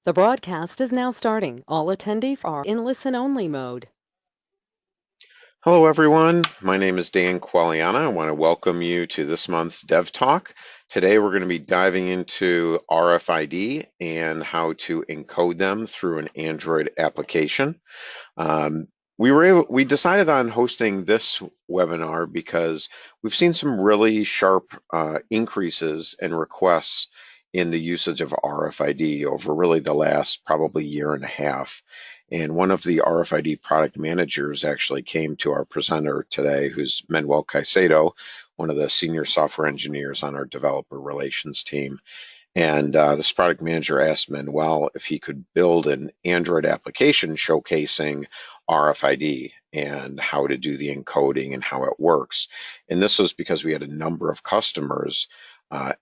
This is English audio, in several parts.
The broadcast is now starting. All attendees are in listen-only mode. Hello, everyone. My name is Dan Qualiana. I want to welcome you to this month's DevTalk. Today, we're going to be diving into RFID and how to encode them through an Android application. Um, we decided on hosting this webinar because we've seen some really sharp increases in requests in the usage of RFID over really the last probably year and a half. And one of the RFID product managers actually came to our presenter today, who's Manuel Caicedo, one of the senior software engineers on our developer relations team. And this product manager asked Manuel if he could build an Android application showcasing RFID and how to do the encoding and how it works. And this was because we had a number of customers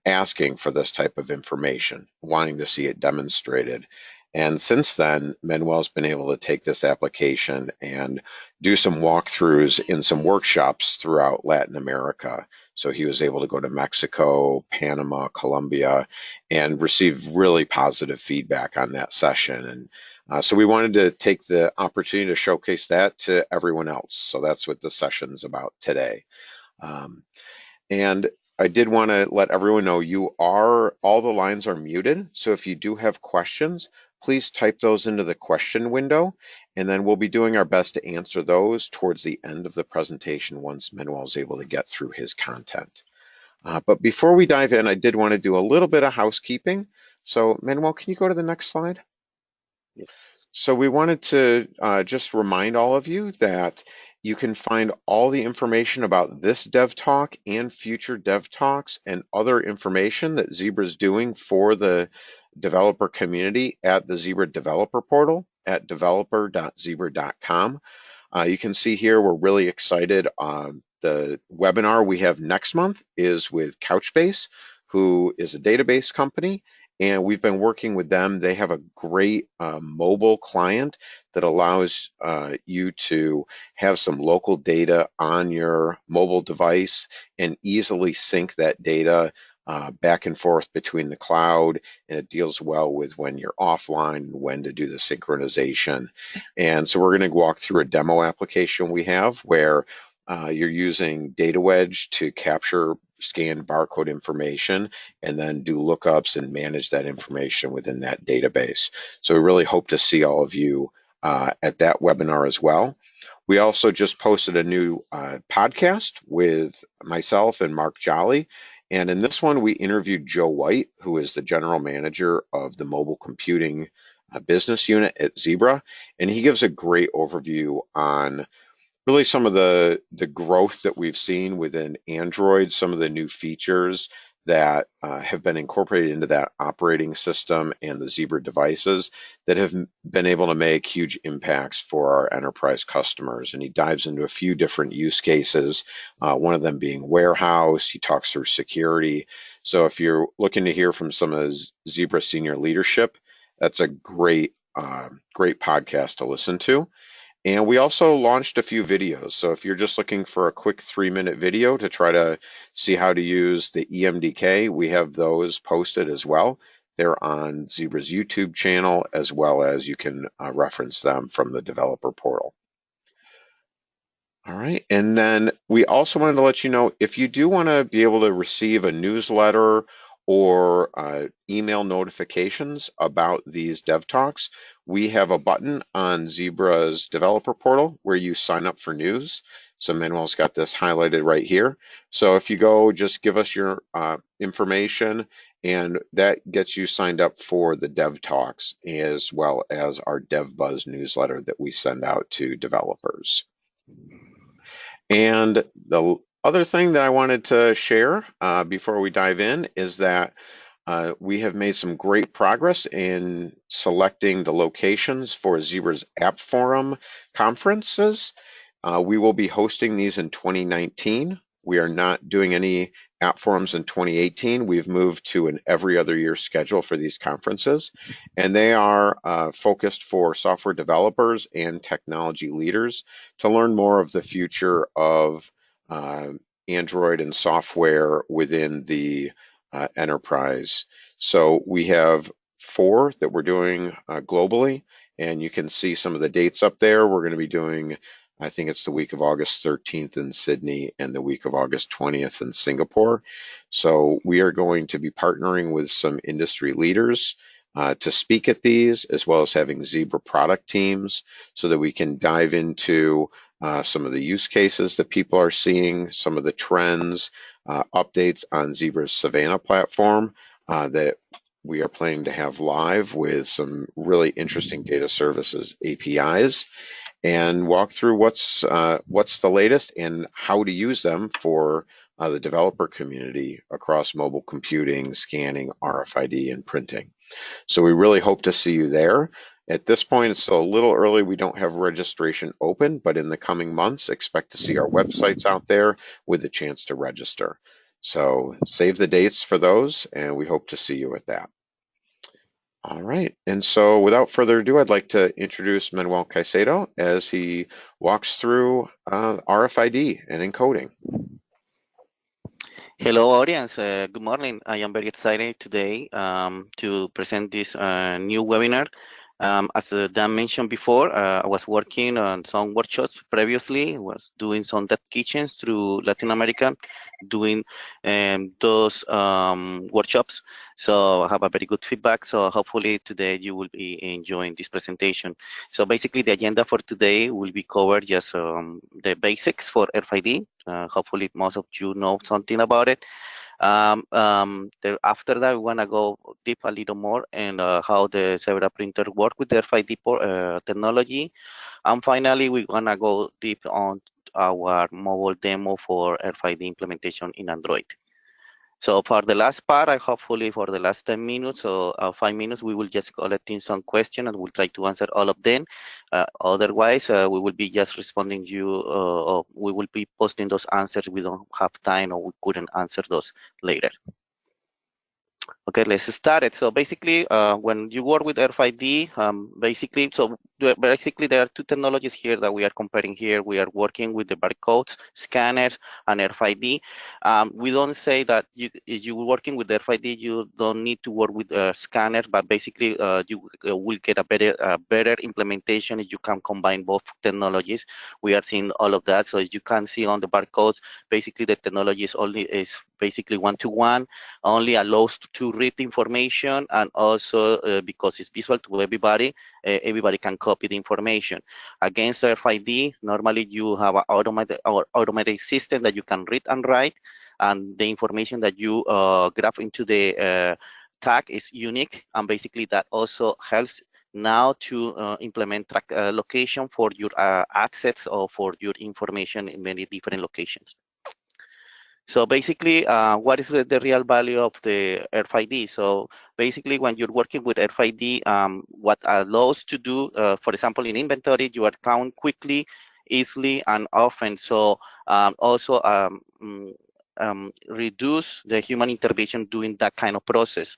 asking for this type of information, wanting to see it demonstrated. And since then, Manuel's been able to take this application and do some walkthroughs in some workshops throughout Latin America. So he was able to go to Mexico, Panama, Colombia, and receive really positive feedback on that session. And so we wanted to take the opportunity to showcase that to everyone else. So that's what the session's about today. Um, and I did want to let everyone know all the lines are muted. So if you do have questions, please type those into the question window, and then we'll be doing our best to answer those towards the end of the presentation once Manuel is able to get through his content. But before we dive in, I did want to do a little bit of housekeeping. So Manuel, can you go to the next slide? Yes. So we wanted to just remind all of you that you can find all the information about this Dev Talk and future Dev Talks and other information that Zebra is doing for the developer community at the Zebra developer portal at developer.zebra.com. You can see here we're really excited. The webinar we have next month is with Couchbase, who is a database company, and we've been working with them. They have a great mobile client that allows you to have some local data on your mobile device and easily sync that data back and forth between the cloud, and it deals well with when you're offline and when to do the synchronization. And so we're going to walk through a demo application we have where you're using DataWedge to capture scanned barcode information and then do lookups and manage that information within that database. So we really hope to see all of you at that webinar as well. We also just posted a new podcast with myself and Mark Jolly. And in this one, we interviewed Joe White, who is the general manager of the mobile computing business unit at Zebra. And he gives a great overview on really some of the growth that we've seen within Android, some of the new features that have been incorporated into that operating system and the Zebra devices that have been able to make huge impacts for our enterprise customers. And he dives into a few different use cases, one of them being warehouse. He talks through security. So if you're looking to hear from some of Zebra senior leadership, that's a great podcast to listen to. And we also launched a few videos. So if you're just looking for a quick 3-minute video to try to see how to use the EMDK, we have those posted as well. They're on Zebra's YouTube channel, as well as you can reference them from the developer portal. All right, and then we also wanted to let you know if you do want to be able to receive a newsletter or email notifications about these Dev Talks, we have a button on Zebra's developer portal where you sign up for news. So Manuel's got this highlighted right here. So if you go, just give us your information, and that gets you signed up for the Dev Talks as well as our Dev Buzz newsletter that we send out to developers. And the other thing that I wanted to share before we dive in is that we have made some great progress in selecting the locations for Zebra's App Forum conferences. We will be hosting these in 2019. We are not doing any app forums in 2018. We've moved to an every other year schedule for these conferences, and they are focused for software developers and technology leaders to learn more of the future of Android and software within the enterprise. So we have 4 that we're doing globally, and you can see some of the dates up there. We're going to be doing, I think it's the week of August 13th in Sydney and the week of August 20th in Singapore. So we are going to be partnering with some industry leaders to speak at these, as well as having Zebra product teams so that we can dive into some of the use cases that people are seeing, some of the trends, updates on Zebra's Savannah platform that we are planning to have live with some really interesting data services APIs, and walk through what's the latest and how to use them for the developer community across mobile computing, scanning, RFID, and printing. So we really hope to see you there. At this point, it's a little early. We don't have registration open, but in the coming months, expect to see our websites out there with the chance to register. So save the dates for those, and we hope to see you at that. All right, and so without further ado, I'd like to introduce Manuel Caicedo as he walks through RFID and encoding. Hello, audience. Good morning. I am very excited today to present this new webinar. As Dan mentioned before, I was working on some workshops previously, was doing some test kitchens through Latin America, doing those workshops. So I have a very good feedback. So hopefully today you will be enjoying this presentation. So basically the agenda for today will be covered just the basics for RFID. Hopefully most of you know something about it. After that, we want to go deep a little more and how the Zebra printer work with the RFID technology. And finally, we want to go deep on our mobile demo for RFID implementation in Android. So for the last part, hopefully for the last 10 minutes or 5 minutes, we will just collecting some questions and we'll try to answer all of them. Otherwise, we will be just responding you, or we will be posting those answers. We don't have time or we couldn't answer those later. Okay, let's start it. So basically, when you work with RFID, basically there are two technologies here that we are comparing here. We are working with the barcodes, scanners, and RFID. We don't say that if you're working with RFID, you don't need to work with scanners, but basically you will get a better implementation if you can combine both technologies. We are seeing all of that. So as you can see on the barcodes, basically the technology is basically one-to-one, only allows to read information, and also because it's visual to everybody, everybody can copy the information. Against RFID, normally you have an automatic system that you can read and write, and the information that you grab into the tag is unique, and basically that also helps now to implement track location for your assets or for your information in many different locations. So basically, what is the real value of the RFID? So basically, when you're working with RFID, what allows to do, for example, in inventory, you are count quickly, easily, and often. So also reduce the human intervention doing that kind of process.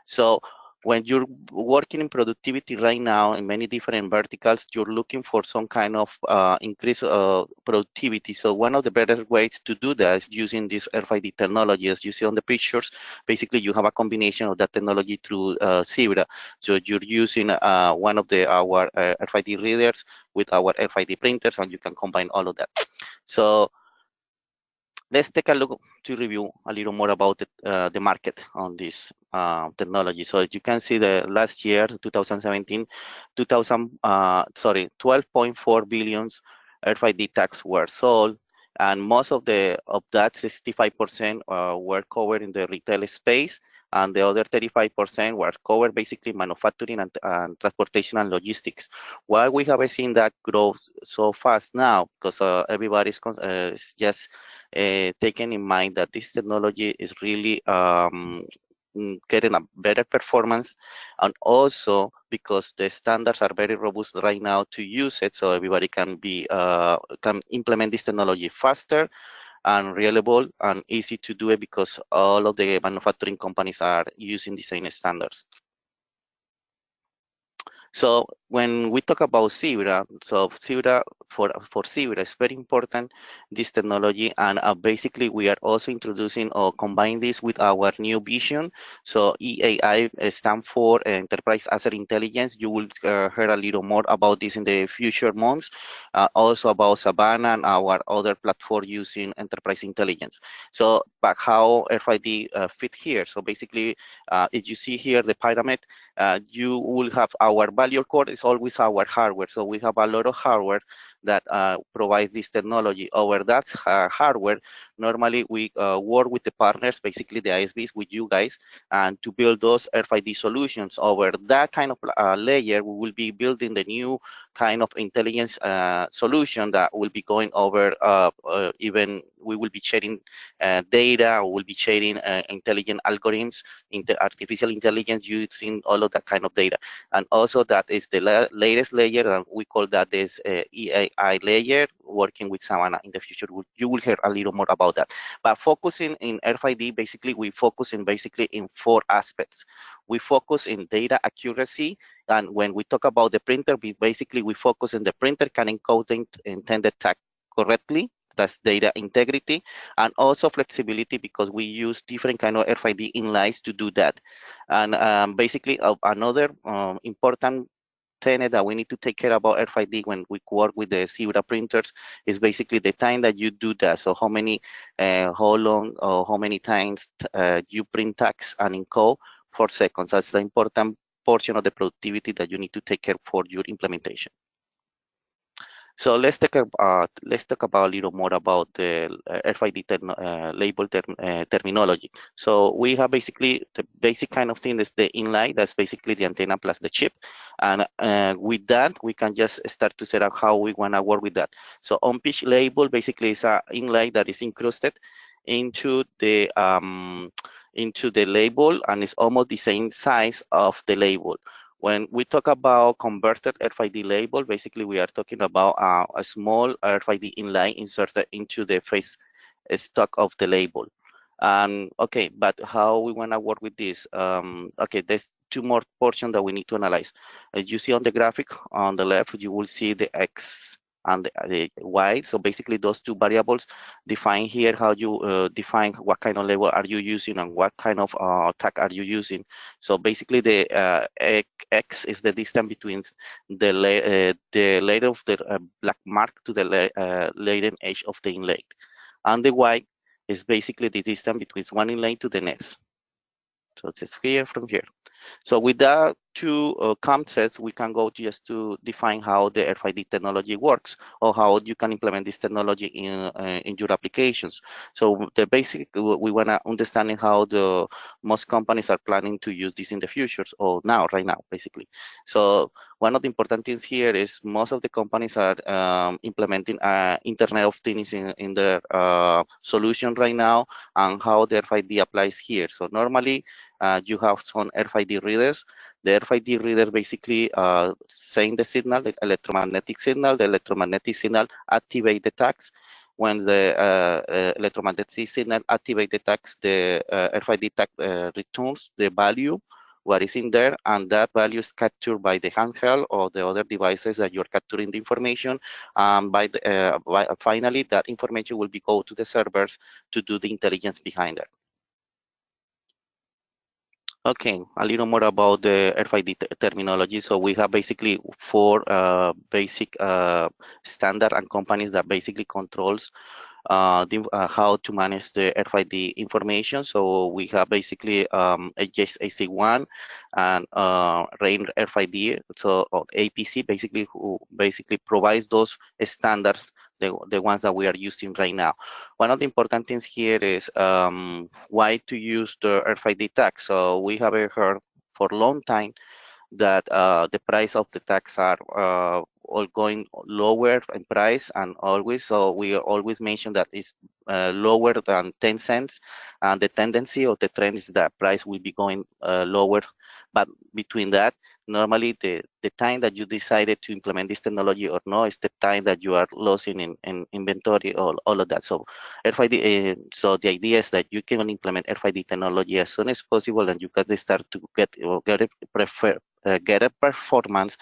So when you're working in productivity right now in many different verticals, you're looking for some kind of increase productivity. So one of the better ways to do that is using this RFID technology. As you see on the pictures, basically you have a combination of that technology through Zebra. So you're using one of our RFID readers with our RFID printers, and you can combine all of that. So let's take a look to review a little more about the market on this technology. So as you can see, the last year, 2017, 12.4 billion RFID tags were sold, and most of that, 65% were covered in the retail space, and the other 35% were covered basically manufacturing and transportation and logistics. Why we haven't seen that growth so fast now? Because everybody's just taking in mind that this technology is really getting a better performance, and also because the standards are very robust right now to use it, so everybody can implement this technology faster and reliable and easy to do it, because all of the manufacturing companies are using the same standards. So when we talk about Zebra, so Zebra for Zebra is very important, this technology, and basically we are also introducing or combine this with our new vision. So EAI stands for Enterprise Asset Intelligence. You will hear a little more about this in the future months. Also about Savannah and our other platform using enterprise intelligence. So, but how RFID fit here? So basically, if you see here the pyramid, you will have our value core is always our hardware. So we have a lot of hardware that provides this technology. Over that hardware, normally we work with the partners, basically the ISVs with you guys, and to build those RFID solutions. Over that kind of layer, we will be building the new kind of intelligence solution that will be going over even we will be sharing data, we'll be sharing intelligent algorithms, artificial intelligence using all of that kind of data. And also that is the latest layer, and we call that this EAI layer, working with Savannah in the future. You will hear a little more about that. But focusing in RFID, basically we focus in in 4 aspects. We focus in data accuracy, and when we talk about the printer, we focus on the printer can encode the intended tag correctly. That's data integrity, and also flexibility, because we use different kind of RFID inlays to do that. And basically another important tenet that we need to take care about RFID when we work with the Zebra printers is basically the time that you do that. So how long or how many times you print tags and encode 4 seconds. That's the important portion of the productivity that you need to take care for your implementation. So let's talk about a little more about the RFID label terminology. So we have basically the basic kind of thing is the inlay. That's basically the antenna plus the chip. And with that, we can just start to set up how we want to work with that. So on-pitch label basically is an inlay that is incrusted into the label, and it's almost the same size of the label. When we talk about converted RFID label, basically we are talking about a small RFID inlay inserted into the face stock of the label. Okay, but how we want to work with this? Okay, there's 2 more portions that we need to analyze. As you see on the graphic on the left, you will see the X and the Y. So basically those 2 variables define here how you define what kind of label are you using and what kind of tag are you using. So basically the X is the distance between the layer of the black mark to the latent edge of the inlay. And the Y is basically the distance between one inlay to the next. So it's here from here. So with that 2 concepts, we can go just to define how the RFID technology works, or how you can implement this technology in your applications. So the basic, we want to understand how the most companies are planning to use this in the future, or right now, basically. So one of the important things here is most of the companies are implementing Internet of Things in their solution right now, and how the RFID applies here. So normally, you have some RFID readers. The RFID reader basically send the signal, the electromagnetic signal. The electromagnetic signal activate the tags. When the electromagnetic signal activate the tags, the RFID tag returns the value what is in there, and that value is captured by the handheld or the other devices that you're capturing the information. Finally, that information will be go to the servers to do the intelligence behind it. Okay, a little more about the RFID terminology. So we have basically 4 basic standard and companies that basically controls how to manage the RFID information. So we have basically HSAC1 and RAIN RFID, so or APC, basically who basically provides those standards, the ones that we are using right now. One of the important things here is why to use the RFID tag. So we have heard for a long time that the price of the tags are all going lower in price, and always, so we always mention that it's lower than 10 cents, and the tendency of the trend is that price will be going lower. But between that, normally the time that you decided to implement this technology or no is the time that you are losing in inventory, all of that. So RFID, so the idea is that you can implement RFID technology as soon as possible, and you can start to get a performance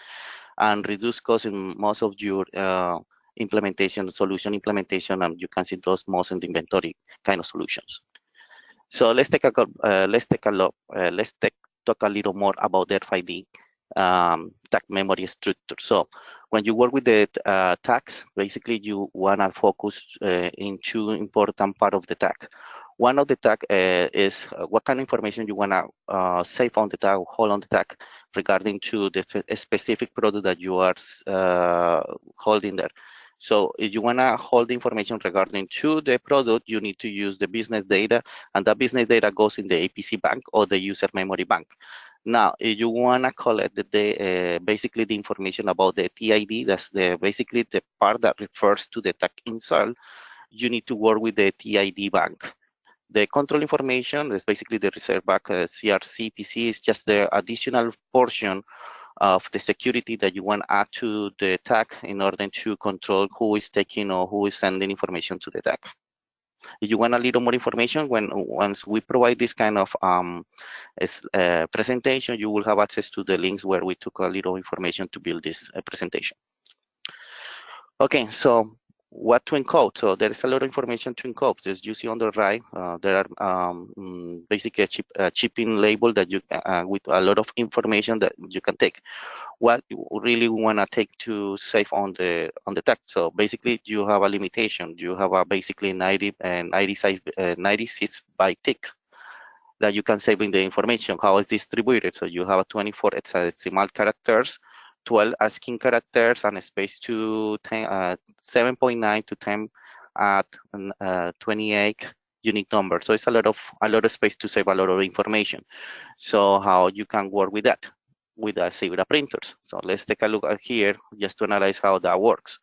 and reduce costs in most of your solution implementation, and you can see those most in the inventory kind of solutions. So let's talk a little more about the RFID tag memory structure. So when you work with the tags, basically you wanna focus in two important part of the tag. One of the tag is what kind of information you wanna save on the tag, hold on the tag regarding to the specific product that you are holding there. So if you wanna hold information regarding to the product, you need to use the business data, and that business data goes in the APC bank or the user memory bank. Now, if you wanna collect basically the information about the TID, that's basically the part that refers to the tag install, you need to work with the TID bank. The control information is basically the reserve bank. CRC PC is just the additional portion of the security that you want to add to the tag in order to control who is taking or who is sending information to the tag. If you want a little more information, once we provide this kind of presentation, you will have access to the links where we took a little information to build this presentation. Okay, so what to encode? So there is a lot of information to encode. As you see on the right, there are basically a shipping label that you with a lot of information that you can take. What you really want to take to save on the tag. So basically, you have a limitation. You have a basically 96 byte tick that you can save in the information. How is distributed? So you have a 24 hexadecimal characters, 12 ASCII characters, and a space to 7.9 to 10 at 28 unique numbers. So it's a lot of space to save a lot of information. So how you can work with that with the Zebra printers. So let's take a look at here just to analyze how that works.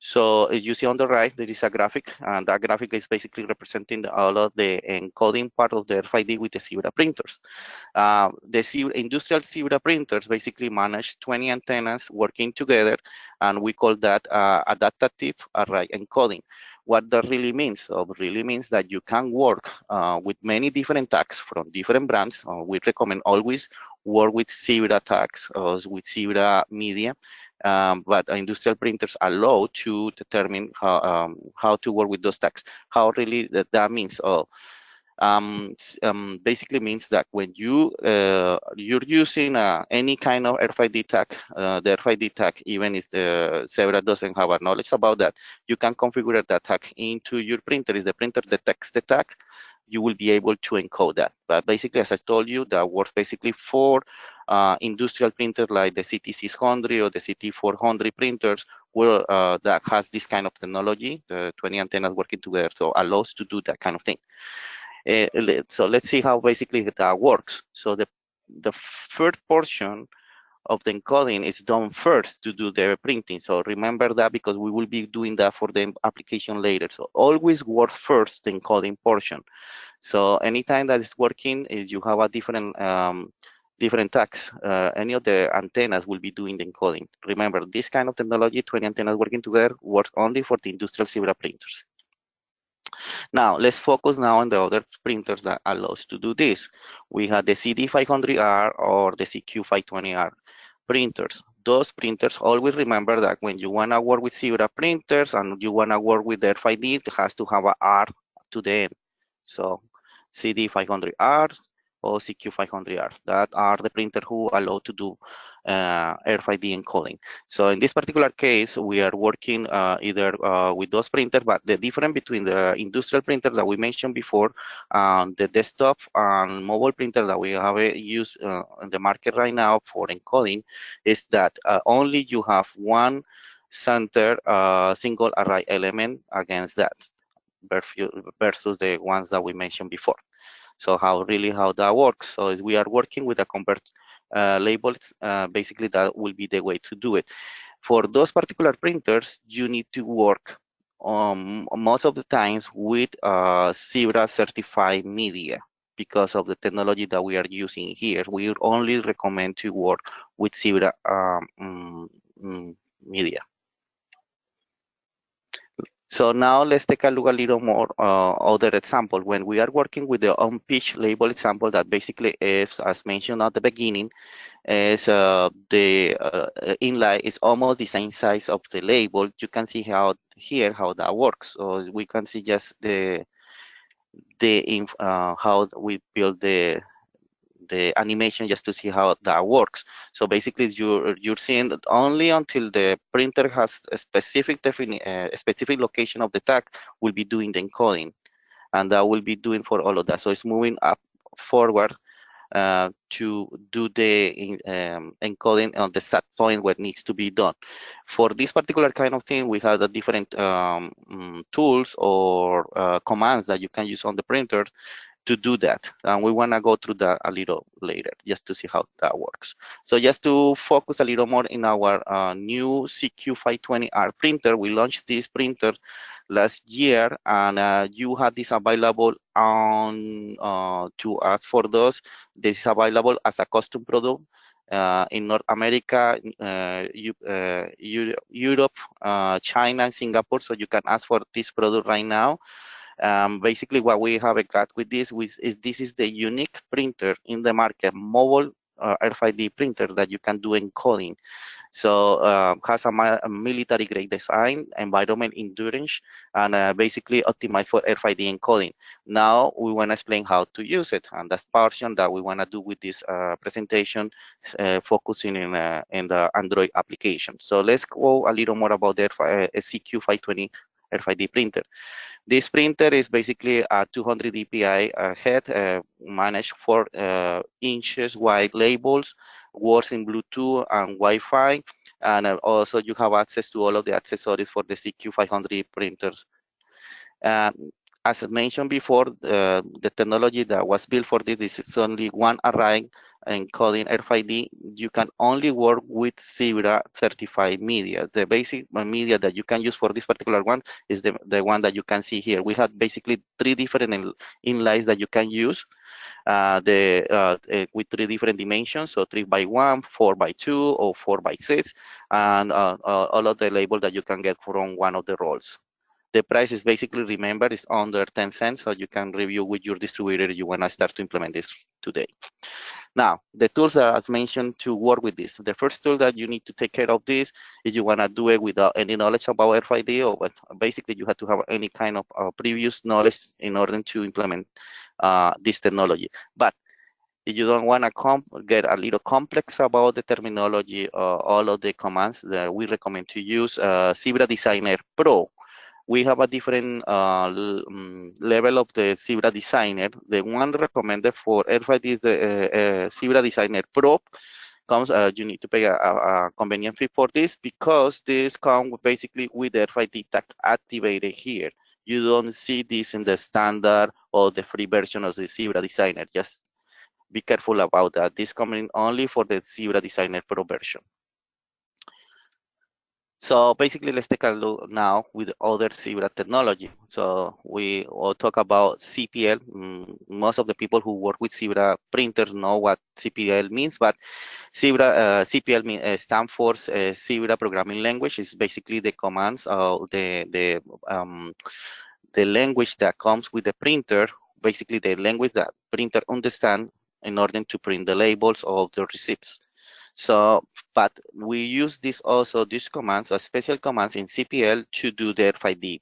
So as you see on the right, there is a graphic, and that graphic is basically representing all of the encoding part of the RFID with the Zebra printers. The industrial Zebra printers basically manage 20 antennas working together, and we call that adaptive array encoding. What that really means? Really means that you can work with many different tags from different brands. We recommend always work with Zebra tags or with Zebra media. But industrial printers allow to determine how to work with those tags. How really that means? Basically means that when you're using any kind of RFID tag, the RFID tag, even if the Zebra doesn't have a knowledge about that, you can configure that tag into your printer. If the printer detects the tag, you will be able to encode that. But basically, as I told you, that works basically for industrial printers like the CT600 or the CT400 printers, where that has this kind of technology, the 20 antennas working together, so allows to do that kind of thing. So let's see how basically that works. So the first portion of the encoding is done first to do the printing. So remember that, because we will be doing that for the application later. So always work first the encoding portion. So anytime that is working, is you have a different tags. Any of the antennas will be doing the encoding. Remember, this kind of technology, 20 antennas working together, works only for the industrial Zebra printers. Now, let's focus now on the other printers that allows to do this. We have the CD500R or the CQ520R printers. Those printers, always remember that when you want to work with Zebra printers and you want to work with the RFID, it has to have a R to the end. So CD500R or CQ500R, that are the printer who allow to do RFID encoding. So in this particular case, we are working either with those printers, but the difference between the industrial printer that we mentioned before, the desktop and mobile printer that we have used in the market right now for encoding, is that only you have one center single array element against that versus the ones that we mentioned before. So how that works? So we are working with a convert labels. Basically, that will be the way to do it. For those particular printers, you need to work most of the times with Zebra certified media. Because of the technology that we are using here, we only recommend to work with Zebra media. So now let's take a look a little more other example. When we are working with the on-pitch label example, that basically is, as mentioned at the beginning, is the inlay is almost the same size of the label. You can see how here how that works. So we can see just how we build the animation just to see how that works. So basically, you're seeing that only until the printer has a specific location of the tag will be doing the encoding, and that will be doing for all of that. So it's moving up forward to do the encoding on the set point where it needs to be done. For this particular kind of thing, we have the different tools or commands that you can use on the printer to do that. And we want to go through that a little later just to see how that works. So just to focus a little more in our new CQ520R printer, we launched this printer last year, and you had this available on to ask for those. This is available as a custom product in North America, Europe, China, and Singapore. So you can ask for this product right now. Basically, what we have got with this is this is the unique printer in the market, mobile RFID printer that you can do encoding. So has a military grade design, environment endurance, and basically optimized for RFID encoding. Now we want to explain how to use it, and that's portion that we want to do with this presentation, focusing in the Android application. So let's go a little more about the CQ520 RFID printer. This printer is basically a 200 dpi head, managed 4 inches wide labels, works in Bluetooth and Wi-Fi, and also you have access to all of the accessories for the CQ500 printers. As mentioned before, the technology that was built for this is only one array encoding RFID. You can only work with Zebra certified media. The basic media that you can use for this particular one is the one that you can see here. We have basically 3 different inlays that you can use with 3 different dimensions, so 3x1, 4x2, or 4x6, and all of the label that you can get from one of the rolls. The price is basically, remember, is under 10 cents, so you can review with your distributor if you want to start to implement this today. Now, the tools that I mentioned to work with this. The first tool that you need to take care of this, if you want to do it without any knowledge about RFID, or basically you have to have any kind of previous knowledge in order to implement this technology. But if you don't want to get a little complex about the terminology, all of the commands, that we recommend to use Zebra Designer Pro. We have a different level of the Zebra Designer. The one recommended for RFID is the Zebra Designer Pro. You need to pay a convenient fee for this, because this comes basically with the RFID tag activated here. You don't see this in the standard or the free version of the Zebra Designer. Just be careful about that. This coming only for the Zebra Designer Pro version. So basically, let's take a look now with other Zebra technology. So we all talk about CPL. Most of the people who work with Zebra printers know what CPL means, but CPL stands for Zebra Programming Language. It's basically the commands of the language that comes with the printer, basically the language that printer understand in order to print the labels of the receipts. So, but we use these commands, special commands in CPL to do the RFID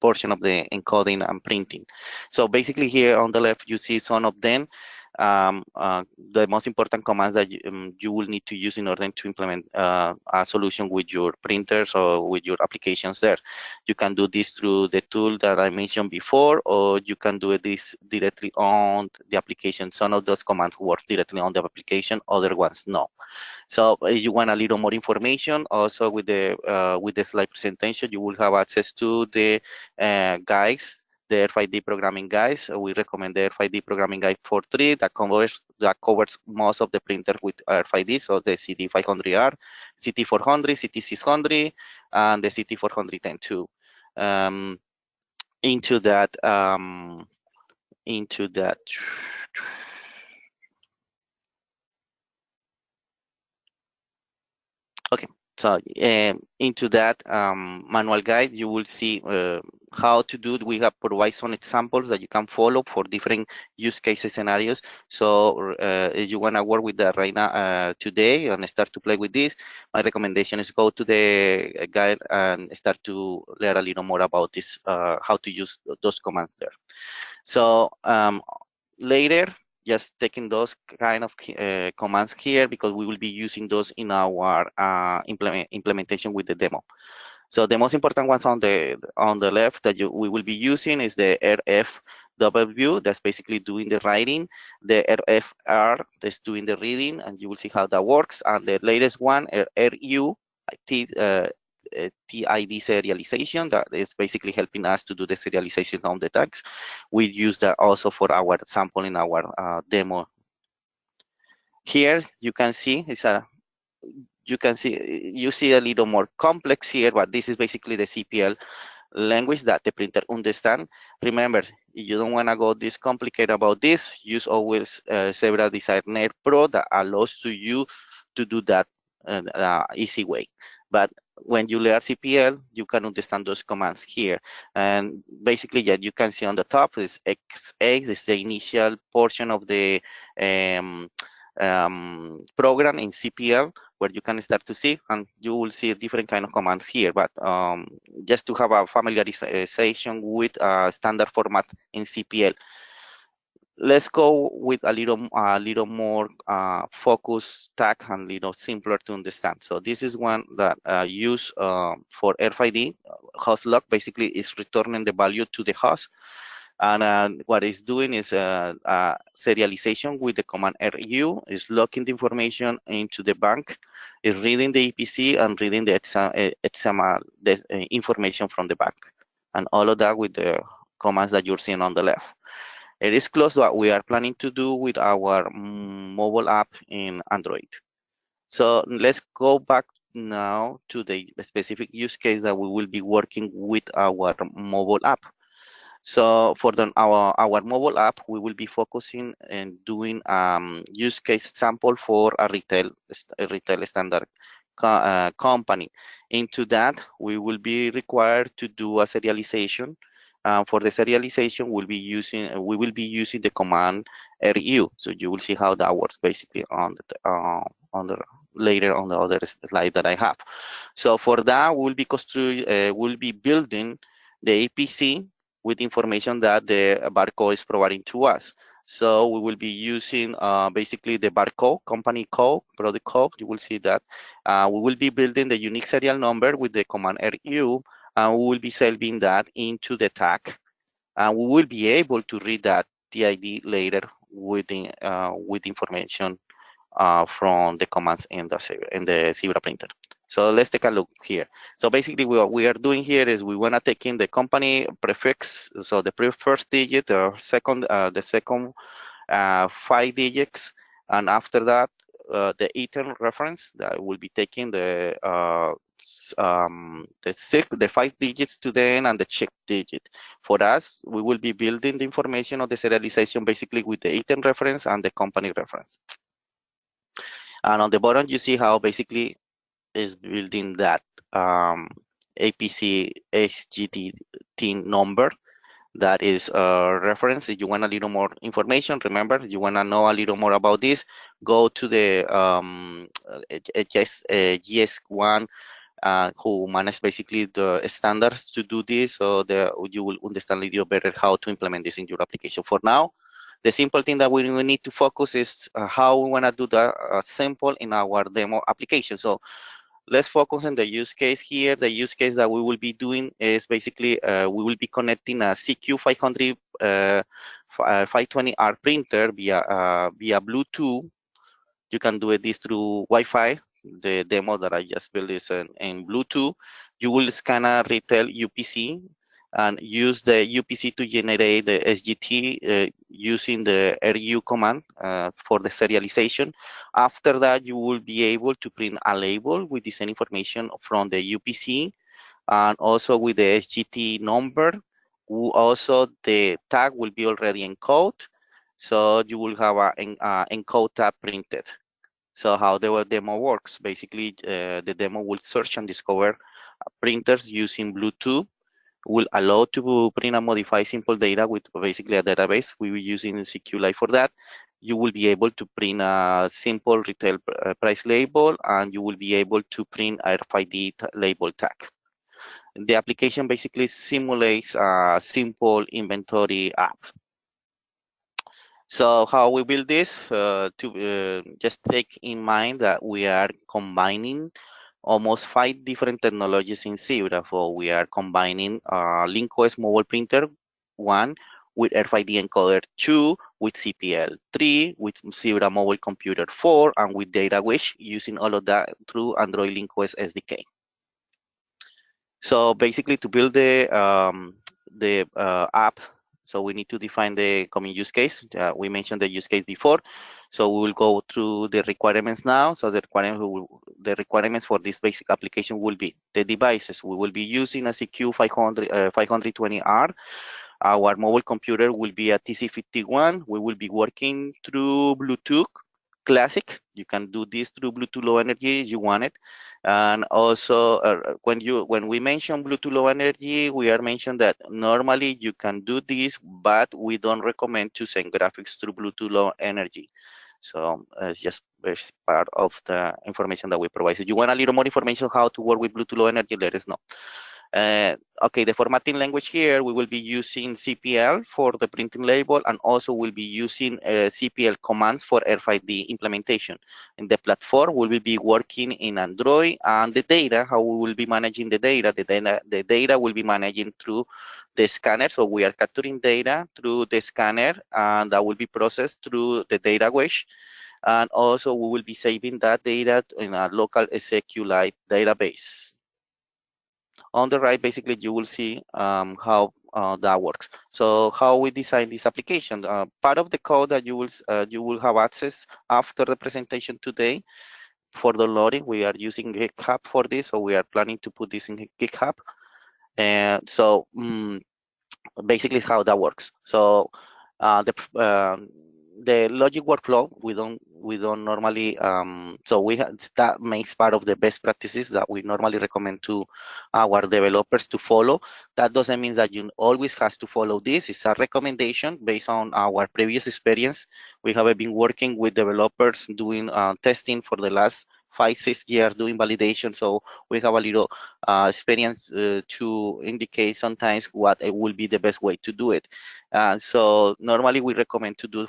portion of the encoding and printing. So basically here on the left, you see some of them. The most important commands that you will need to use in order to implement a solution with your printers or with your applications there. You can do this through the tool that I mentioned before, or you can do this directly on the application. Some of those commands work directly on the application, other ones no. So if you want a little more information, also with the slide presentation, you will have access to the guides, the RFID programming guides. We recommend the RFID programming guide 4.3 that covers most of the printers with RFID. So the CT500R, CT400, CT600, and the CT410 too. Into that. Okay. So into that manual guide, you will see how to do it. We have provide some examples that you can follow for different use cases scenarios. So if you want to work with that right now today and start to play with this, my recommendation is go to the guide and start to learn a little more about this, how to use those commands there. So later, just taking those kind of commands here because we will be using those in our implementation with the demo. So the most important ones on the left that we will be using is the RFW, that's basically doing the writing, the RFR, that's doing the reading, and you will see how that works. And the latest one, RU, TID serialization, that is basically helping us to do the serialization on the tags. We use that also for our sample in our demo. Here you can see you see a little more complex here, but this is basically the CPL language that the printer understand. Remember, you don't want to go this complicated about this. Use always Zebra Designer Pro that allows you to do that easy way. But when you learn CPL, you can understand those commands here. And basically, yeah, you can see on the top is XA, this is the initial portion of the program in CPL, where you can start to see, and you will see different kind of commands here. But just to have a familiarization with standard format in CPL. Let's go with a little more focused tag and little simpler to understand. So this is one that use for RFID. Host lock basically is returning the value to the host. And what it's doing is serialization with the command RU, is locking the information into the bank, is reading the EPC and reading the XML, the information from the bank. And all of that with the commands that you're seeing on the left. It is close to what we are planning to do with our mobile app in Android. So let's go back now to the specific use case that we will be working with our mobile app. So for our mobile app, we will be focusing and doing use case sample for a retail standard company. Into that, we will be required to do a serialization. For the serialization, we will be using the command RU. So you will see how that works basically on the later on the other slide that I have. So for that, we'll be building the APC with information that the barcode is providing to us. So we will be using basically the barcode, company code, product code. You will see that we will be building the unique serial number with the command RU, and we will be saving that into the tag. And we will be able to read that TID later with information from the commands in the Zebra printer. So let's take a look here. So basically what we are doing here is we want to take in the company prefix, so the first digit, the second 5 digits, and after that the item reference that will be taking the 5 digits to the end and the check digit. For us, we will be building the information of the serialization basically with the item reference and the company reference. And on the bottom, you see how basically is building that APC SGT number. That is a reference. If you want a little more information, remember, you want to know a little more about this, go to the GS1 who manage basically the standards to do this, so you will understand a little better how to implement this in your application. For now, the simple thing that we need to focus is how we want to do the sample in our demo application. So let's focus on the use case here. The use case that we will be doing is basically we will be connecting a CQ500 520R printer via Bluetooth. You can do this through Wi-Fi. The demo that I just built is in Bluetooth. You will scan a retail UPC and use the UPC to generate the SGT using the RU command for the serialization. After that, you will be able to print a label with the same information from the UPC and also with the SGT number. Also, the tag will be already encoded, so you will have an encode tab printed. So how the demo works, basically the demo will search and discover printers using Bluetooth, will allow to print and modify simple data with basically a database. We will using CQLite for that. You will be able to print a simple retail price label, and you will be able to print RFID label tag. The application basically simulates a simple inventory app. So how we build this, just take in mind that we are combining almost 5 different technologies in Zebra. So we are combining LinkOS mobile printer 1 with RFID encoder 2, with CPL 3, with Zebra mobile computer 4, and with DataWedge, using all of that through Android LinkOS SDK. So basically, to build the app, so we need to define the common use case. We mentioned the use case before, so we will go through the requirements now. So the requirements for this basic application will be the devices. We will be using a CQ 520R. Our mobile computer will be a TC51. We will be working through Bluetooth Classic. You can do this through Bluetooth Low Energy if you want it. And also, when we mention Bluetooth Low Energy, we are mentioned that normally you can do this, but we don't recommend to send graphics through Bluetooth Low Energy. So it's just part of the information that we provide. If you want a little more information how to work with Bluetooth Low Energy, let us know. Okay, the formatting language here, we will be using CPL for the printing label, and also we'll be using CPL commands for RFID implementation. In the platform, we will be working in Android, and the data, how we will be managing the data will be managing through the scanner. So we are capturing data through the scanner, and that will be processed through the DataWedge. And also we will be saving that data in a local SQLite database. On the right, basically, you will see how that works. So how we design this application. Part of the code that you will have access after the presentation today for the loading, we are using GitHub for this. So we are planning to put this in GitHub. And so basically how that works. So the logic workflow, we don't normally, so that makes part of the best practices that we normally recommend to our developers to follow. That doesn't mean that you always has to follow this. It's a recommendation based on our previous experience. We have been working with developers doing testing for the last 5-6 years, doing validation. So we have a little experience to indicate sometimes what will be the best way to do it. So normally we recommend to do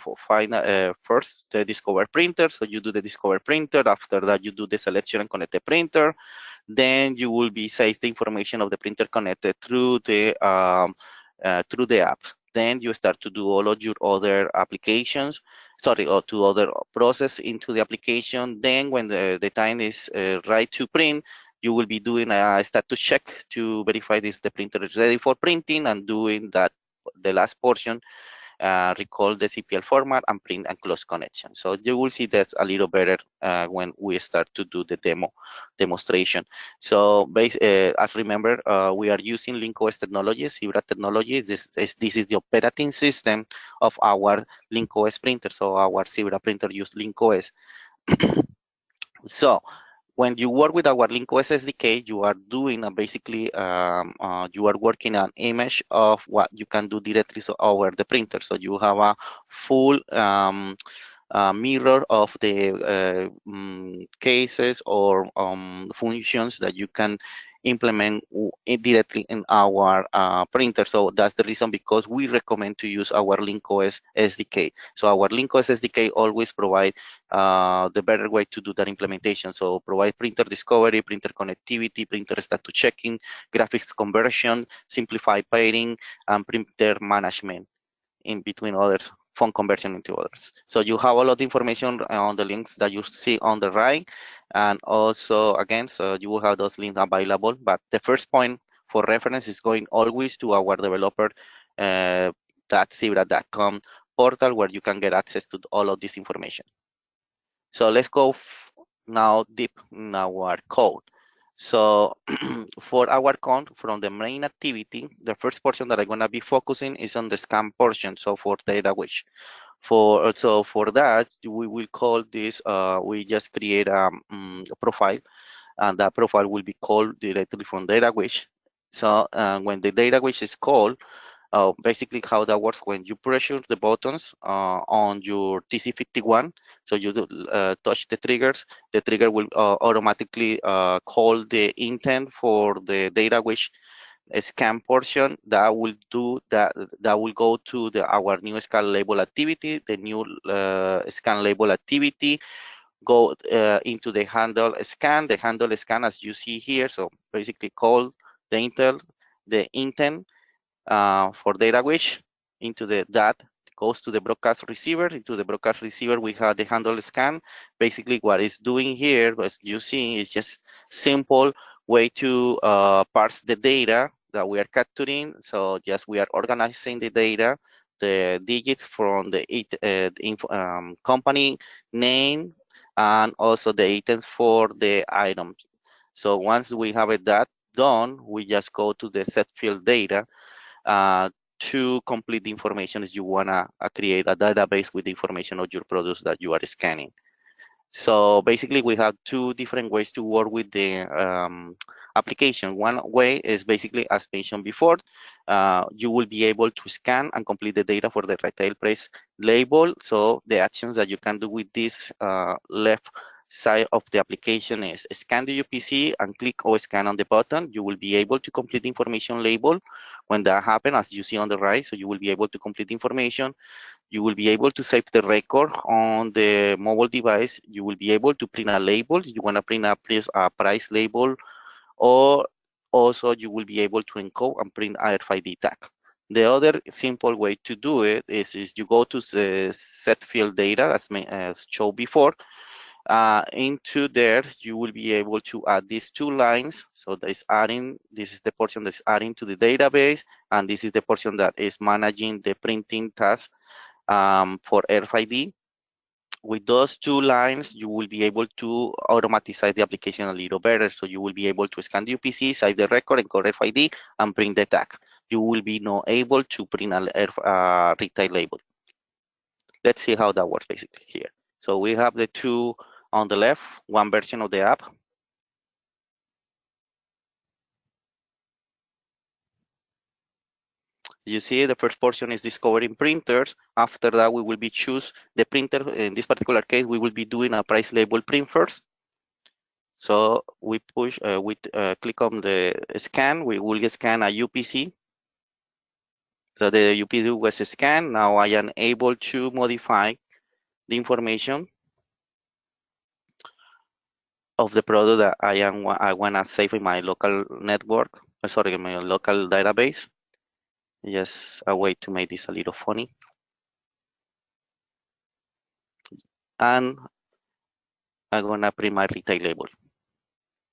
first the discover printer. So you do the discover printer. After that, you do the selection and connect the printer. Then you will be save the information of the printer connected through the app. Then you start to do all of your other applications, or to other process into the application. Then when the time is right to print, you will be doing a status check to verify the printer is ready for printing, and doing that, the last portion, recall the CPL format and print and close connection. So you will see that's a little better when we start to do the demonstration. So as remember, we are using LinkOS technologies, Zebra technology. This is the operating system of our LinkOS printer. So our Zebra printer use LinkOS. So when you work with our LinkOS SDK, you are doing basically, you are working an image of what you can do directly over the printer. So you have a full mirror of the cases or functions that you can implement directly in our printer. So that's the reason because we recommend to use our LinkOS SDK. So our LinkOS SDK always provide the better way to do that implementation. So provide printer discovery, printer connectivity, printer status checking, graphics conversion, simplified pairing, and printer management, in between others, font conversion into others. So you have all of the information on the links that you see on the right. And also, again, so you will have those links available. But the first point for reference is going always to our developer .zebra.com portal, where you can get access to all of this information. So let's go now deep in our code. So for our code, from the main activity, the first portion that I'm going to be focusing is on the scan portion. So for DataWedge. For that, we will call this, we just create a profile, and that profile will be called directly from DataWedge. So when the DataWedge is called, basically how that works, when you pressure the buttons on your TC51, so you touch the triggers, the trigger will automatically call the intent for the DataWedge scan portion. That will do that. That will go to our new scan label activity. The new scan label activity go into the handle scan. The handle scan, as you see here, so basically call the intent for DataWedge into that goes to the broadcast receiver. Into the broadcast receiver, we have the handle scan. Basically, what it's doing here, as you see, is just simple way to parse the data that we are capturing. So just we are organizing the data, the digits from the company name, and also the items for the items. So once we have that done, we just go to the set field data to complete the information if you want to create a database with the information of your products that you are scanning. So basically, we have two different ways to work with the application. One way is basically, as mentioned before, you will be able to scan and complete the data for the retail price label. So the actions that you can do with this left side of the application is scan the UPC and click or scan on the button. You will be able to complete the information label when that happens, as you see on the right. So you will be able to complete the information. You will be able to save the record on the mobile device. You will be able to print a label. You want to print a price label, or also you will be able to encode and print RFID tag. The other simple way to do it is you go to the set field data as shown before. Into there, you will be able to add these two lines. So that is adding, this is the portion that's adding to the database, and this is the portion that is managing the printing task for RFID. With those two lines, you will be able to automatize the application a little better. So you will be able to scan the UPC, save the record, encode RFID, and print the tag. You will be now able to print a retail label. Let's see how that works basically here. So we have the two on the left, one version of the app. You see the first portion is discovering printers. After that, we will be choose the printer. In this particular case, we will be doing a price label print first. So we push, click on the scan. We will scan a UPC. So the UPC was scanned. Now I am able to modify the information of the product that I wanna save in my local network. Sorry, in my local database. Just a way to make this a little funny. And I'm gonna print my retail label.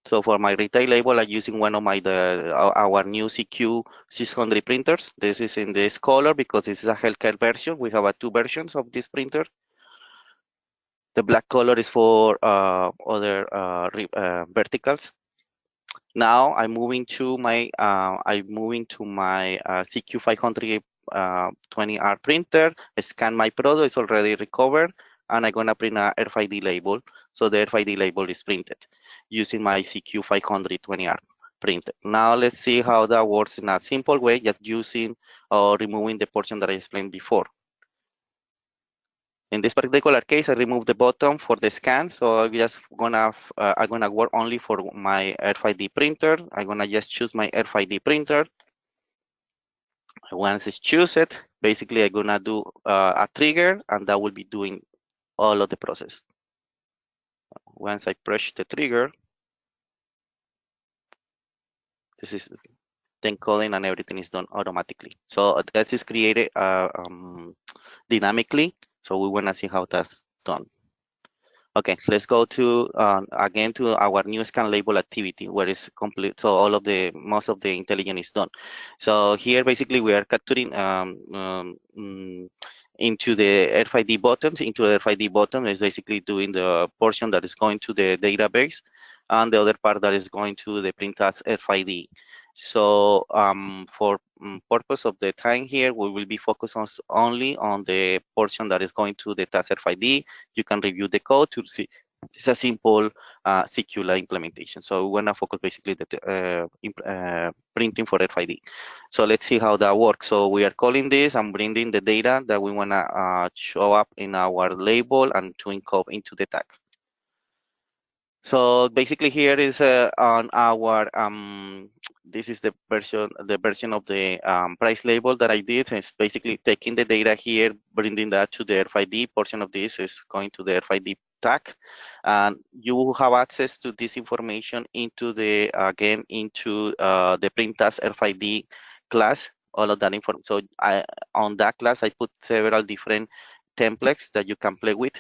So for my retail label, I'm using one of our new CQ 600 printers. This is in this color because this is a healthcare version. We have two versions of this printer. The black color is for other verticals. Now I'm moving to my CQ 500 20R printer. Scan my product, it's already recovered, and I'm gonna print a RFID label. So the RFID label is printed using my CQ 500 20R printer. Now let's see how that works in a simple way, just using or removing the portion that I explained before. In this particular case, I remove the button for the scan. So I'm just gonna work only for my RFID printer. I'm gonna just choose my RFID printer. Once it's chosen, basically I'm gonna do a trigger, and that will be doing all of the process. Once I press the trigger, this is the encoding, and everything is done automatically. So that is created dynamically. So we wanna see how that's done. Okay, let's go to again to our new scan label activity, where it's complete. So most of the intelligence is done. So here basically we are capturing into the RFID buttons. Into the RFID button is basically doing the portion that is going to the database, and the other part that is going to the print as RFID. So for purpose of the time here, we will be focused on only on the portion that is going to the task RFID. You can review the code to see it's a simple secure implementation. So we want to focus basically the printing for RFID. So let's see how that works. So we are calling this and bringing the data that we want to show up in our label and to encode into the tag. So basically here is on our this is the version of the price label that I did. It's basically taking the data here, bringing that to the RFID portion of this is going to the RFID tag, and you have access to this information into the into the print task RFID class. All of that information. So on that class I put several different templates that you can play with.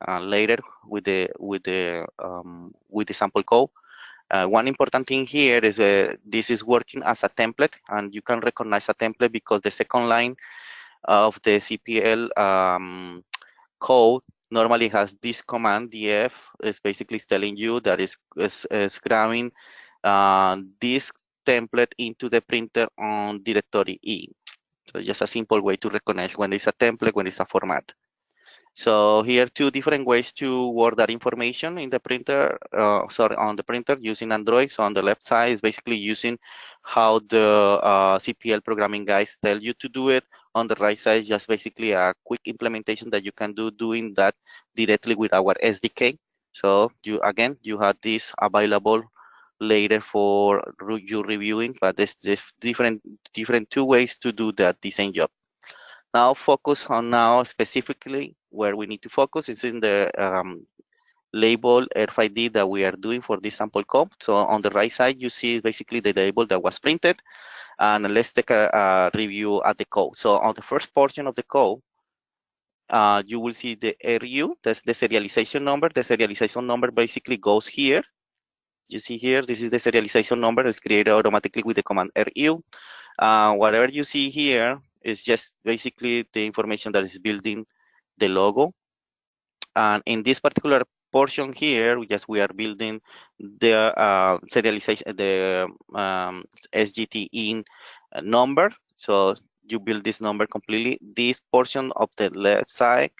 Later with the sample code. One important thing here is this is working as a template, and you can recognize a template because the second line of the CPL code normally has this command. df is basically telling you that is grabbing this template into the printer on directory E. So just a simple way to recognize when it's a template, when it's a format. So here two different ways to word that information in the printer, on the printer using Android. So on the left side is basically using how the CPL programming guys tell you to do it. On the right side, just basically a quick implementation that you can do doing that directly with our SDK. So you have this available later for you reviewing, but there's different two ways to do that the same job. Now focus on specifically where we need to focus is in the label RFID that we are doing for this sample code. So on the right side, you see basically the label that was printed. And let's take a review at the code. So on the first portion of the code, you will see the RU, that's the serialization number. The serialization number basically goes here. You see here, this is the serialization number. It's created automatically with the command RU. Whatever you see here is just basically the information that is building the logo. And in this particular portion here, we are building the serialization, the SGT in number. So you build this number completely. This portion of the left side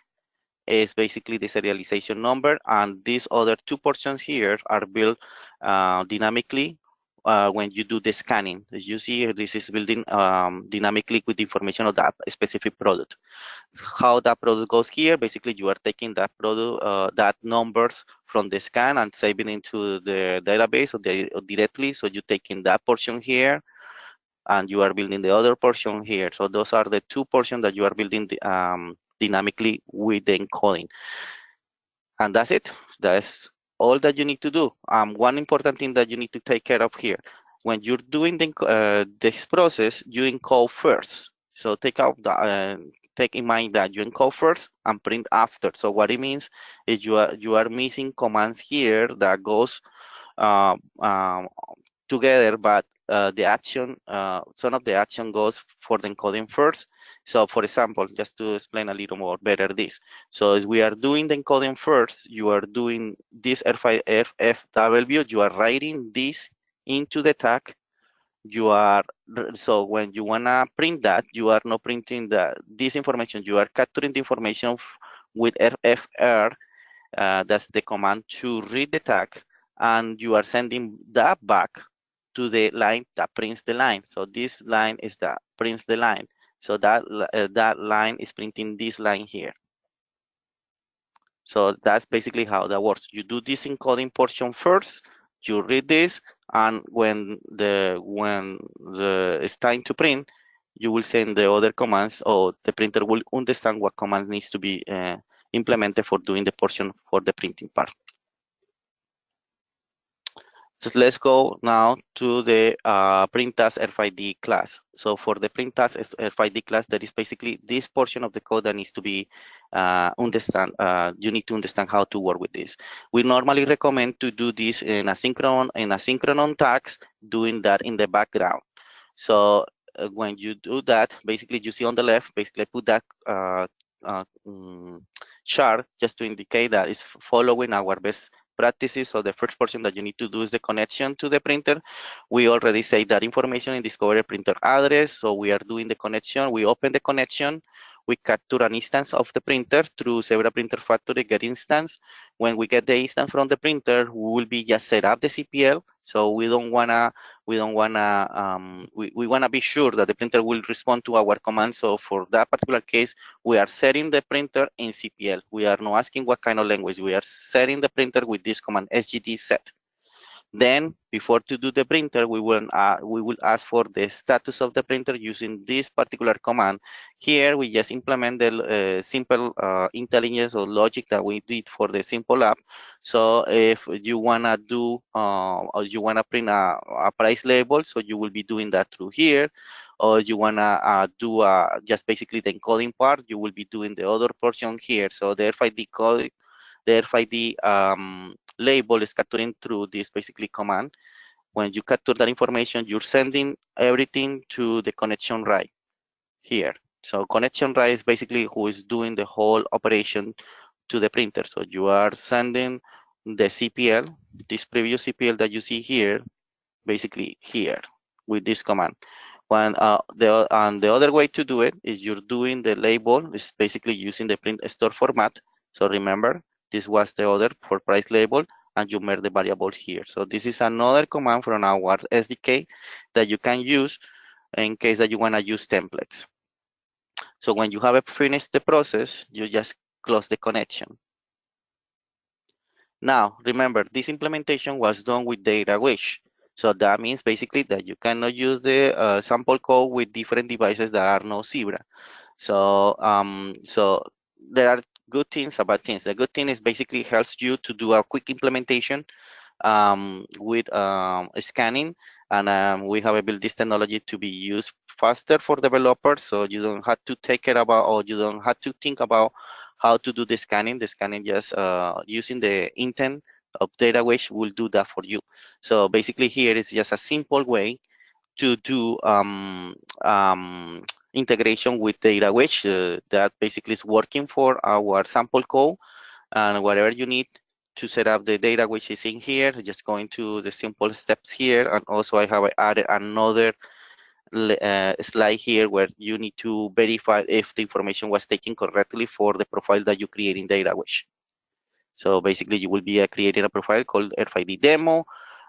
is basically the serialization number, and these other two portions here are built dynamically when you do the scanning. As you see, this is building dynamically with information of that specific product. How that product goes here, basically you are taking that product, that numbers from the scan and saving into the database or directly. So you're taking that portion here, and you are building the other portion here. So those are the two portions that you are building dynamically with the encoding. And that's it. That's all that you need to do. One important thing that you need to take care of here, when you're doing this process, you encode first. So take in mind that you encode first and print after. So what it means is you are missing commands here that goes together, but the action, some of the action goes for the encoding first. So for example, just to explain a little more better this. So as we are doing the encoding first, you are doing this FFW, you are writing this into the tag. So when you wanna print that, you are not printing this information, you are capturing the information with FFR, that's the command to read the tag, and you are sending that back to the line that prints the line. So this line is that prints the line. So that line is printing this line here. So that's basically how that works. You do this encoding portion first, you read this, and when it's time to print, you will send the other commands, or the printer will understand what command needs to be implemented for doing the portion for the printing part. So let's go now to the print task RFID class. So for the print task RFID class, that is basically this portion of the code that needs to be you need to understand how to work with this. We normally recommend to do this in asynchronous tags, doing that in the background. So when you do that, basically you see on the left, basically I put that chart just to indicate that it's following our best practices. So the first portion that you need to do is the connection to the printer. We already say that information in discover printer address. So we are doing the connection. We open the connection. We capture an instance of the printer through Zebra Printer Factory get instance. When we get the instance from the printer, we will be just set up the CPL. So we wanna be sure that the printer will respond to our command. So for that particular case, we are setting the printer in CPL. We are not asking what kind of language. We are setting the printer with this command sgd set. Then, before to do the printer, we will ask for the status of the printer using this particular command. Here, we just implement the simple intelligence or logic that we did for the simple app. So, if you wanna do or you wanna print a price label, so you will be doing that through here. Or you wanna do just basically the encoding part, you will be doing the other portion here. So the RFID code, the RFID label is capturing through this basically command. When you capture that information, you're sending everything to the connection write here. So connection write is basically who is doing the whole operation to the printer. So you are sending the CPL, this previous CPL that you see here, basically here with this command. When the other way to do it is you're doing the label is basically using the print store format. So remember, this was the other for price label, and you merge the variables here. So this is another command from our SDK that you can use in case that you want to use templates. So when you have finished the process, you just close the connection. Now, remember, this implementation was done with DataWedge. So that means basically that you cannot use the sample code with different devices that are no Zebra. So, so there are good things and bad things. The good thing is basically helps you to do a quick implementation with scanning, and we have built this technology to be used faster for developers, so you don't have to take care about, or you don't have to think about how to do the scanning. The scanning just using the intent of DataWedge will do that for you. So basically here is just a simple way to do integration with DataWedge that basically is working for our sample code, and whatever you need to set up the data which is in here, just going to the simple steps here. And also I have added another slide here where you need to verify if the information was taken correctly for the profile that you create in DataWedge. So basically you will be creating a profile called RFID demo.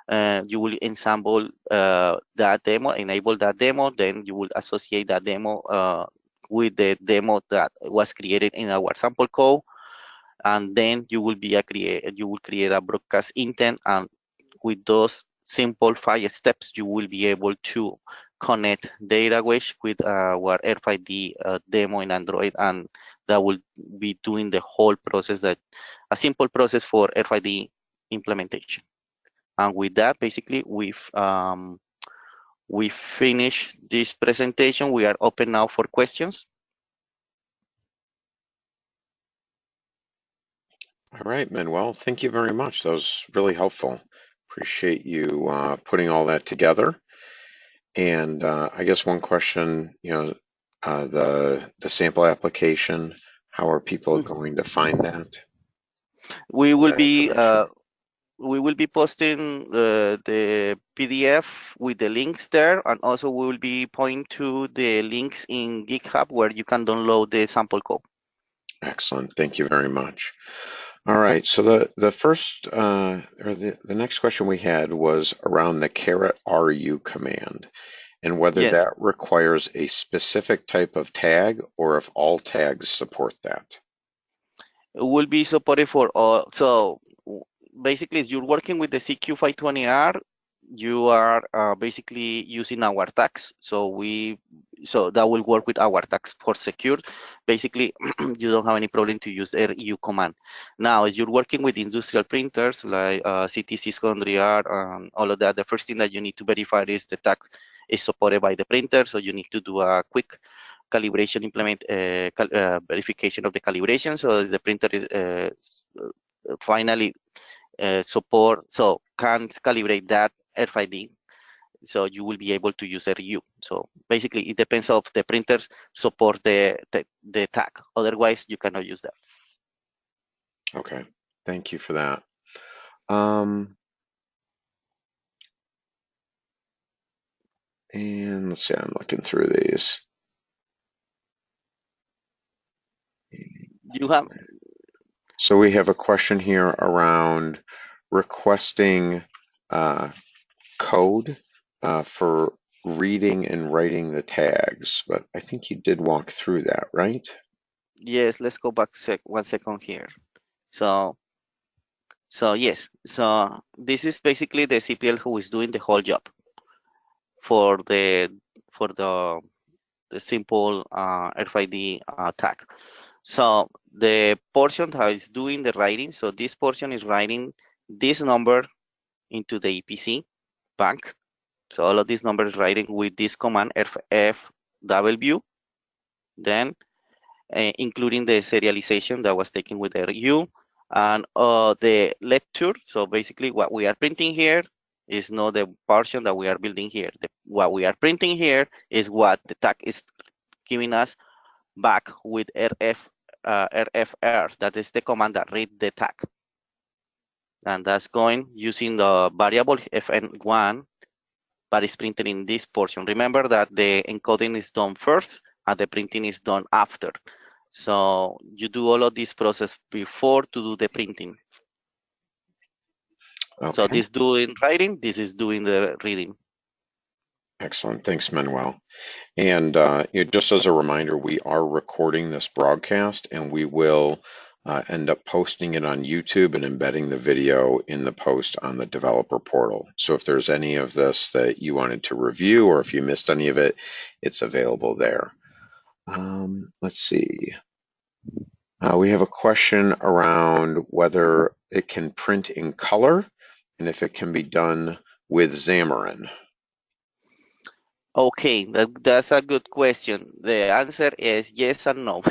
You will ensemble that demo, enable that demo, then you will associate that demo with the demo that was created in our sample code. And then you will create a broadcast intent, and with those simple 5 steps you will be able to connect DataWedge with our RFID demo in Android, and that will be doing the whole process, that a simple process for RFID implementation. And with that, basically we finished this presentation. We are open now for questions. All right, Manuel, thank you very much. That was really helpful. Appreciate you putting all that together. And I guess one question, the sample application, how are people going to find that? We will That be information? we will be posting the PDF with the links there, and also we will be pointing to the links in GitHub where you can download the sample code. Excellent. Thank you very much. All right. So the first or the next question we had was around the !ru command, and whether Yes, that requires a specific type of tag or if all tags support that. it will be supported for all. So basically, if you're working with the CQ520R, you are basically using our tags. So that will work with our tags for secure. Basically, you don't have any problem to use the RU command. Now, if you're working with industrial printers like CT600R, all of that, the first thing that you need to verify is the tag is supported by the printer. So you need to do a quick calibration verification of the calibration. So the printer is finally support, so can calibrate that RFID, so you will be able to use RU. So basically it depends of the printers support the tag, otherwise you cannot use that. Okay, thank you for that. And let's see, I'm looking through these. You have So we have a question here around requesting code for reading and writing the tags, but I think you did walk through that, right? yes. Let's go back 1 second here. So yes. So this is basically the CPL who is doing the whole job for the simple RFID tag. So the portion that is doing the writing, so this portion is writing this number into the EPC bank. So all of these numbers writing with this command FFW, then including the serialization that was taken with the RU and the lecture. So basically what we are printing here is not the portion that we are building here. What we are printing here is what the tag is giving us back with RFR. That is the command that read the tag. And that's going using the variable fn1, but it's printed in this portion. Remember that the encoding is done first and the printing is done after. So you do all of this process before to do the printing. Okay. So this doing writing, this is doing the reading. Excellent. Thanks, Manuel. And just as a reminder, we are recording this broadcast and we will end up posting it on YouTube and embedding the video in the post on the developer portal. So if there's any of this that you wanted to review or if you missed any of it, it's available there. Let's see. We have a question around whether it can print in color and if it can be done with Xamarin. Okay, that's a good question. The answer is yes and no.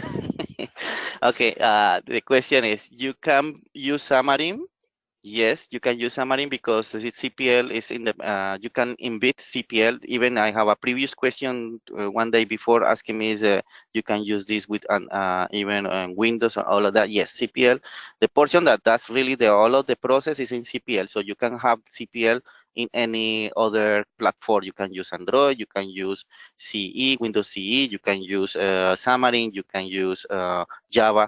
Okay, the question is, you can use Xamarin. Yes, you can use Xamarin because CPL is in the, you can embed CPL. Even I have a previous question one day before asking me is you can use this with even Windows and all of that. Yes, CPL, the portion that's really all of the process is in CPL. So you can have CPL in any other platform. You can use Android, you can use CE, Windows CE, you can use Xamarin, you can use Java.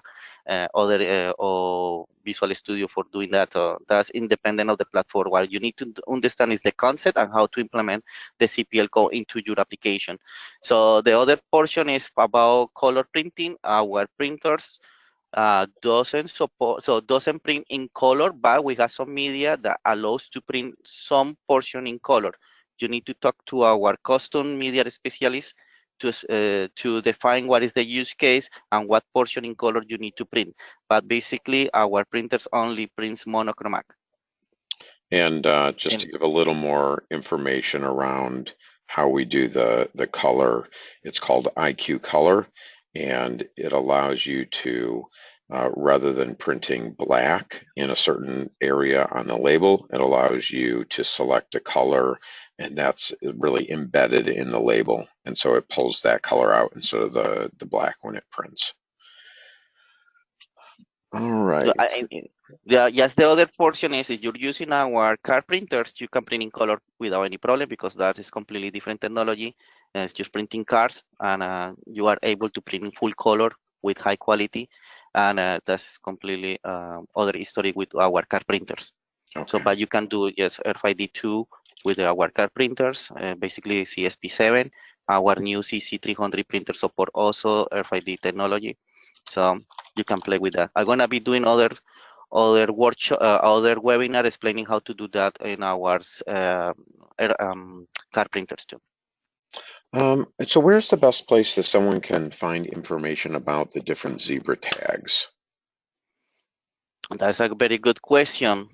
Or Visual Studio for doing that. So that's independent of the platform. What you need to understand is the concept and how to implement the CPL code into your application. So the other portion is about color printing. Our printers doesn't support, so doesn't print in color, but we have some media that allows to print some portion in color. You need to talk to our custom media specialist to define what is the use case and what portion in color you need to print. But basically, our printers only prints monochromatic. And just to give a little more information around how we do the color, it's called IQ Color, and it allows you to, rather than printing black in a certain area on the label, it allows you to select a color, and that's really embedded in the label. And so it pulls that color out instead of the black when it prints. All right. Yes, the other portion is if you're using our card printers, you can print in color without any problem because that is completely different technology. It's just printing cards, and you are able to print in full color with high quality, and that's completely other history with our card printers. Okay. So, but you can do yes RFID2 with our card printers, basically CSP7. Our new CC300 printer support also RFID technology. So you can play with that. I'm gonna be doing other workshop, other webinar explaining how to do that in our card printers too. So where's the best place that someone can find information about the different zebra tags? That's a very good question.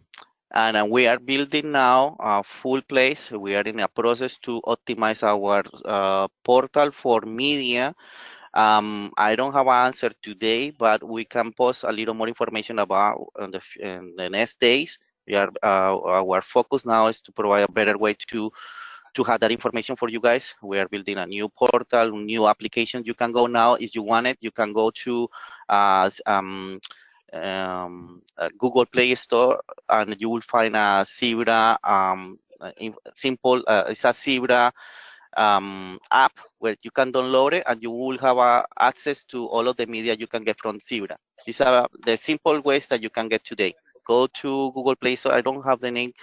And we are building now a full place. We are in a process to optimize our portal for media. I don't have an answer today, but we can post a little more information about in the next days. We are our focus now is to provide a better way to have that information for you guys. We are building a new portal, new application. You can go now if you want it. You can go to Google Play Store, and you will find a Zebra simple. It's a Zebra app where you can download it, and you will have access to all of the media you can get from Zebra. These are the simple ways that you can get today. Go to Google Play Store. I don't have the name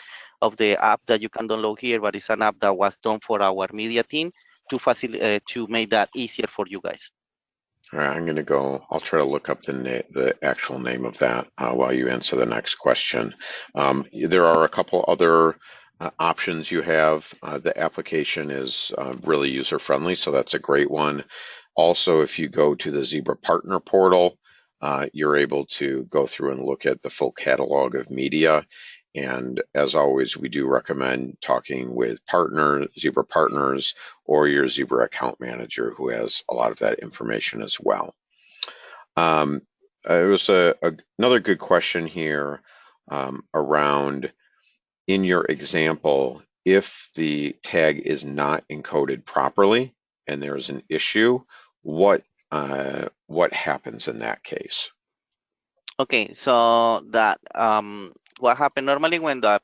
of the app that you can download here, but it's an app that was done for our media team to make that easier for you guys. All right, I'm going to go. I'll try to look up the actual name of that while you answer the next question. There are a couple other options you have. The application is really user-friendly, so that's a great one. Also, if you go to the Zebra Partner Portal, you're able to go through and look at the full catalog of media. And as always, we do recommend talking with Zebra partners, or your Zebra account manager who has a lot of that information as well. It was another good question here around, in your example, if the tag is not encoded properly and there's an issue, what happens in that case? Okay, so that what happened normally when the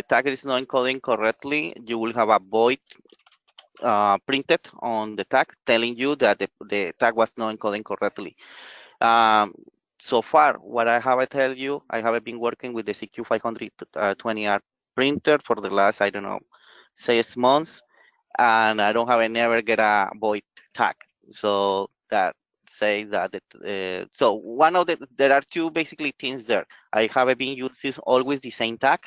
tag is not encoding correctly, you will have a void printed on the tag telling you that the tag was not encoding correctly. So far, what I have tell you, I have been working with the CQ520R printer for the last, I don't know, 6 months, and I don't have never get a void tag. So that say that so one of there are two basically things there. I have been using always the same tag,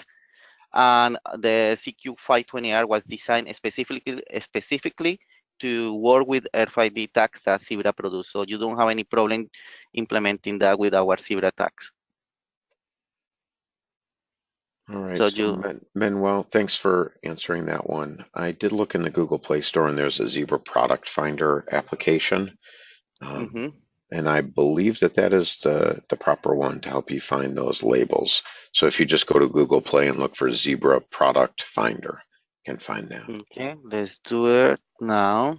and the CQ520R was designed specifically to work with RFID tags that Zebra produce. So you don't have any problem implementing that with our Zebra tags. All right, so Manuel, thanks for answering that one. I did look in the Google Play Store, and there's a Zebra Product Finder application. And I believe that is the proper one to help you find those labels. So if you just go to Google Play and look for Zebra Product Finder, you can find that. Okay, let's do it now.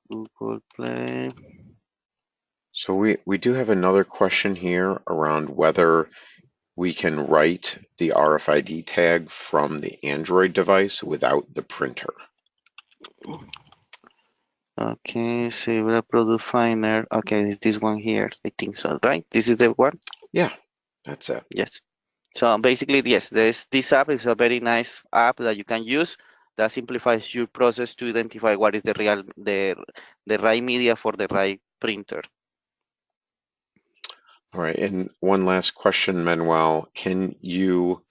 Google Play. So we do have another question here around whether we can write the RFID tag from the Android device without the printer. Okay, Zebra Product Finder. Okay, it's this one here. I think so, right? This is the one? Yeah, that's it. Yes. So basically, yes, this app is a very nice app that you can use that simplifies your process to identify what is the right media for the right printer. All right, and one last question, Manuel. Can you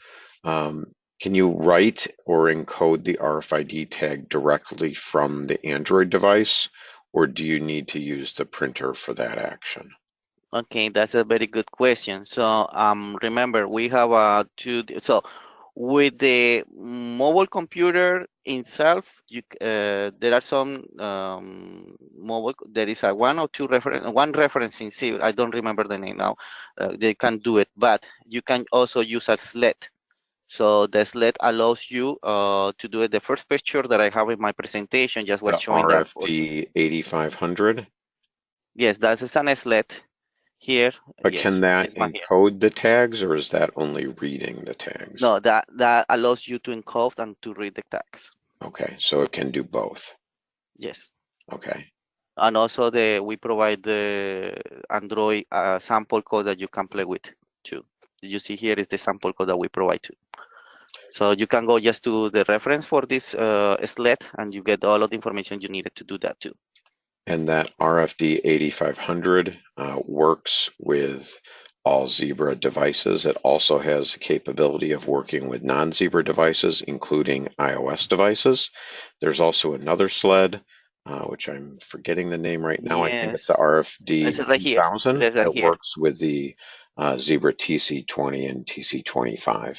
write or encode the RFID tag directly from the Android device, or do you need to use the printer for that action? Okay, that's a very good question. So remember, we have so with the mobile computer itself, there are some there is a one reference in C. I don't remember the name now. They can do it, but you can also use a sled. So the sled allows you to do it. The first picture that I have in my presentation just was showing that. RFD 8500? Yes, that's a sled here. But yes, can that encode the tags, or is that only reading the tags? No, that allows you to encode and to read the tags. Okay, so it can do both. Yes. Okay. And also we provide the Android sample code that you can play with too. You see here is the sample code that we provide too. So you can go just to the reference for this sled, and you get all of the information you needed to do that too. And that RFD 8500 works with all Zebra devices. It also has the capability of working with non-Zebra devices, including iOS devices. There's also another sled, which I'm forgetting the name right now. Yes. I think it's the RFD right 2000 that here. works with the Zebra TC20 and TC25.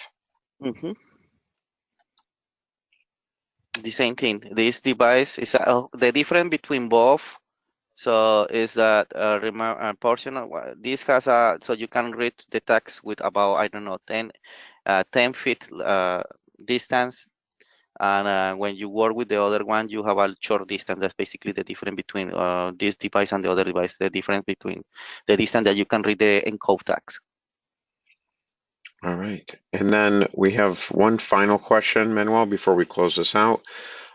The same thing. This device is the difference between both. So is that portion of this has so you can read the text with about, I don't know, 10 feet distance And when you work with the other one, you have a short distance. That's basically the difference between this device and the other device. The difference between the distance that you can read the encode tags. All right. And then we have one final question, Manuel, before we close this out,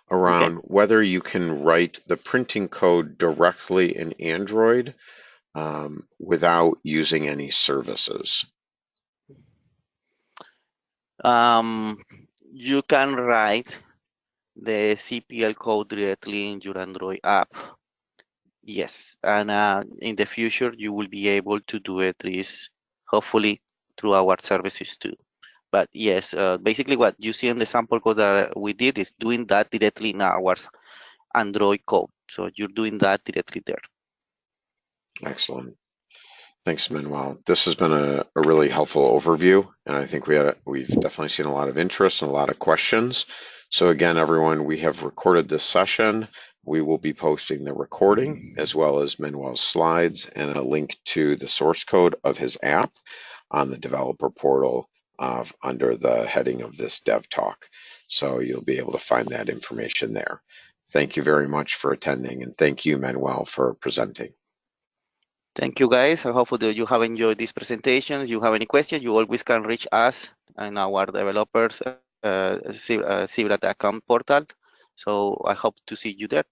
around whether you can write the printing code directly in Android without using any services. You can write the CPL code directly in your Android app. Yes, and in the future you will be able to do it is hopefully through our services too. But yes, basically what you see in the sample code that we did is doing that directly in our Android code. So you're doing that directly there. Excellent. Thanks, Manuel. This has been a really helpful overview, and I think we've definitely seen a lot of interest and a lot of questions. So again, everyone, we have recorded this session. We will be posting the recording as well as Manuel's slides and a link to the source code of his app on the developer portal under the heading of this DevTalk. So you'll be able to find that information there. Thank you very much for attending, and thank you, Manuel, for presenting. Thank you, guys. I hope that you have enjoyed this presentation. If you have any questions, you always can reach us and our developers Zebra account portal. So I hope to see you there.